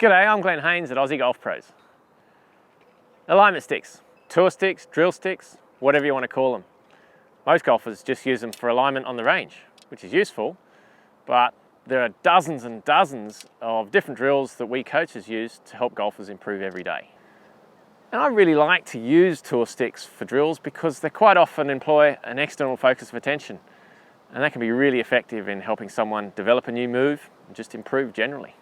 G'day, I'm Glenn Haynes at Aussie Golf Pros. Alignment sticks, tour sticks, drill sticks, whatever you want to call them. Most golfers just use them for alignment on the range, which is useful, but there are dozens and dozens of different drills that we coaches use to help golfers improve every day. And I really like to use tour sticks for drills because they quite often employ an external focus of attention, and that can be really effective in helping someone develop a new move and just improve generally.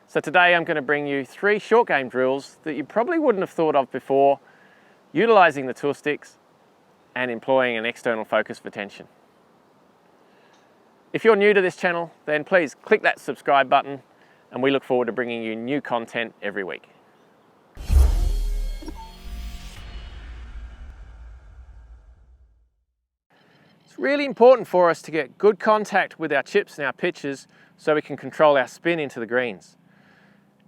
So today I'm going to bring you 3 short game drills that you probably wouldn't have thought of before, utilising the tour sticks and employing an external focus of attention. If you're new to this channel, then please click that subscribe button, and we look forward to bringing you new content every week. It's really important for us to get good contact with our chips and our pitches so we can control our spin into the greens.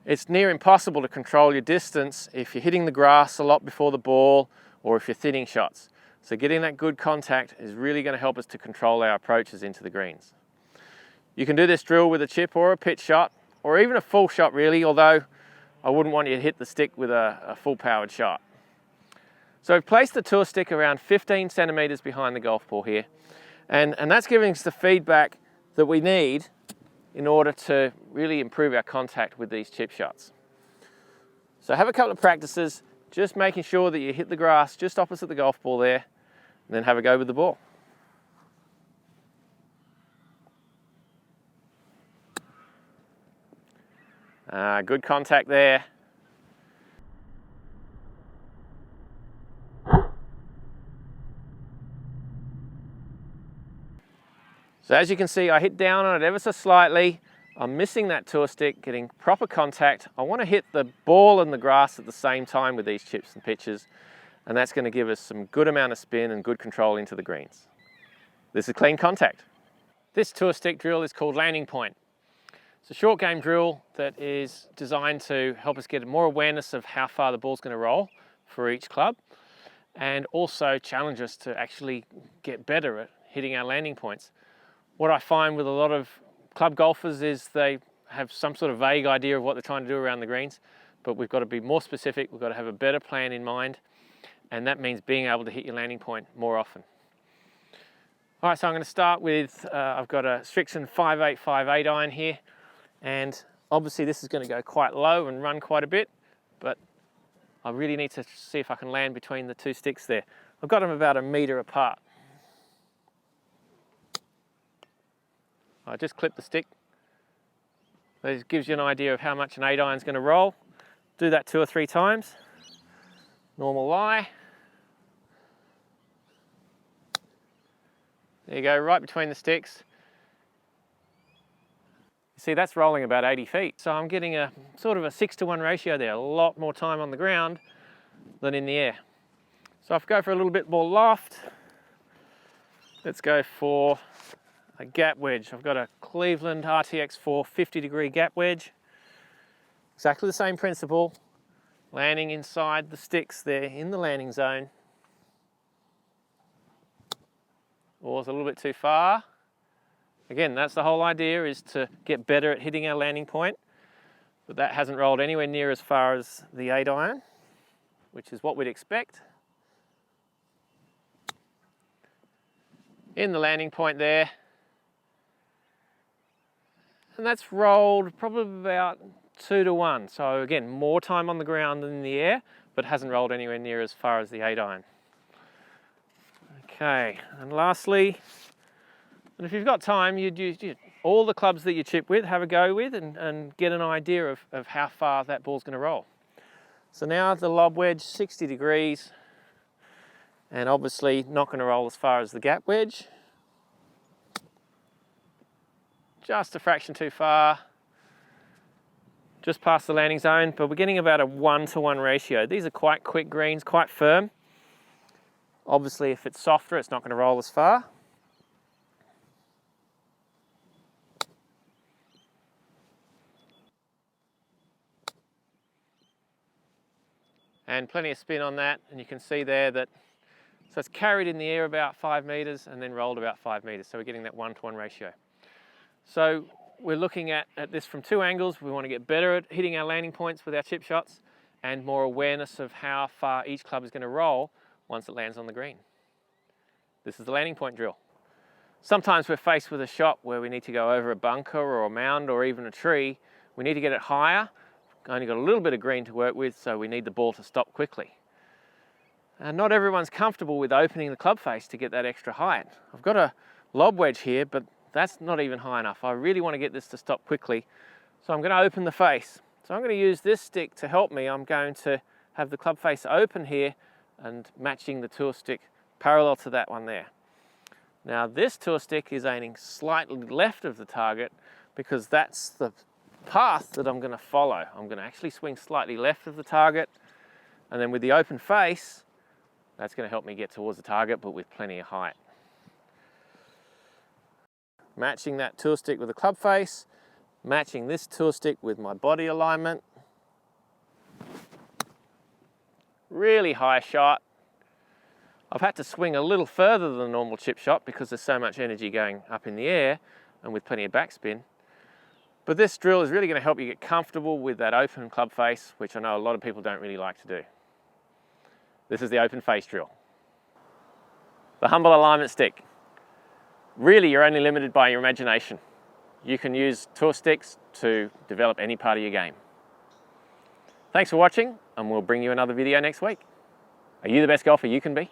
It's near impossible to control your distance if you're hitting the grass a lot before the ball or if you're thinning shots. So getting that good contact is really going to help us to control our approaches into the greens. You can do this drill with a chip or a pitch shot, or even a full shot really, although I wouldn't want you to hit the stick with a full powered shot. So I've placed the tour stick around 15 centimeters behind the golf ball here, and that's giving us the feedback that we need in order to really improve our contact with these chip shots. So have a couple of practices, just making sure that you hit the grass just opposite the golf ball there, and then have a go with the ball. Good contact there. So as you can see, I hit down on it ever so slightly. I'm missing that tour stick, getting proper contact. I want to hit the ball and the grass at the same time with these chips and pitches, and that's going to give us some good amount of spin and good control into the greens. This is clean contact. This tour stick drill is called landing point. It's a short game drill that is designed to help us get more awareness of how far the ball's going to roll for each club, and also challenge us to actually get better at hitting our landing points. What I find with a lot of club golfers is they have some sort of vague idea of what they're trying to do around the greens, but we've got to be more specific, we've got to have a better plan in mind, and that means being able to hit your landing point more often. All right, so I'm going to start with, I've got a Strixon 5858 iron here, and obviously this is going to go quite low and run quite a bit, but I really need to see if I can land between the 2 sticks there. I've got them about 1 meter apart. I just clip the stick. This gives you an idea of how much an 8 iron is going to roll. Do that 2 or 3 times. Normal lie. There you go, right between the sticks. You see, that's rolling about 80 feet. So I'm getting a sort of a 6-to-1 ratio there, a lot more time on the ground than in the air. So if I go for a little bit more loft, let's go for a gap wedge. I've got a Cleveland RTX 4 50-degree gap wedge. Exactly the same principle. Landing inside the sticks there in the landing zone. Or it's a little bit too far. Again, that's the whole idea, is to get better at hitting our landing point. But that hasn't rolled anywhere near as far as the 8 iron, which is what we'd expect. In the landing point there. And that's rolled probably about 2-to-1. So again, more time on the ground than in the air, but hasn't rolled anywhere near as far as the 8 iron. Okay, and lastly, and if you've got time, you'd use all the clubs that you chip with, have a go with, and get an idea of how far that ball's going to roll. So now the lob wedge, 60 degrees, and obviously not going to roll as far as the gap wedge. Just a fraction too far, just past the landing zone, but we're getting about a 1-to-1 ratio. These are quite quick greens, quite firm. Obviously, if it's softer, it's not going to roll as far. And plenty of spin on that, and you can see there that, so it's carried in the air about 5 meters and then rolled about 5 meters. So we're getting that 1-to-1 ratio. So we're looking at this from two angles. We want to get better at hitting our landing points with our chip shots and more awareness of how far each club is going to roll once it lands on the green. This is the landing point drill. Sometimes we're faced with a shot where we need to go over a bunker or a mound or even a tree. We need to get it higher. Only got a little bit of green to work with, so we need the ball to stop quickly. And not everyone's comfortable with opening the club face to get that extra height. I've got a lob wedge here, but that's not even high enough. I really want to get this to stop quickly, so I'm going to open the face. So I'm going to use this stick to help me. I'm going to have the club face open here and matching the tool stick parallel to that one there. Now this tool stick is aiming slightly left of the target because that's the path that I'm going to follow. I'm going to actually swing slightly left of the target, and then with the open face, that's going to help me get towards the target but with plenty of height. Matching that tool stick with the club face, matching this tool stick with my body alignment. Really high shot. I've had to swing a little further than a normal chip shot because there's so much energy going up in the air and with plenty of backspin. But this drill is really going to help you get comfortable with that open club face, which I know a lot of people don't really like to do. This is the open face drill. The humble alignment stick. Really, you're only limited by your imagination. You can use tool sticks to develop any part of your game. Thanks for watching, and we'll bring you another video next week. Are you the best golfer you can be?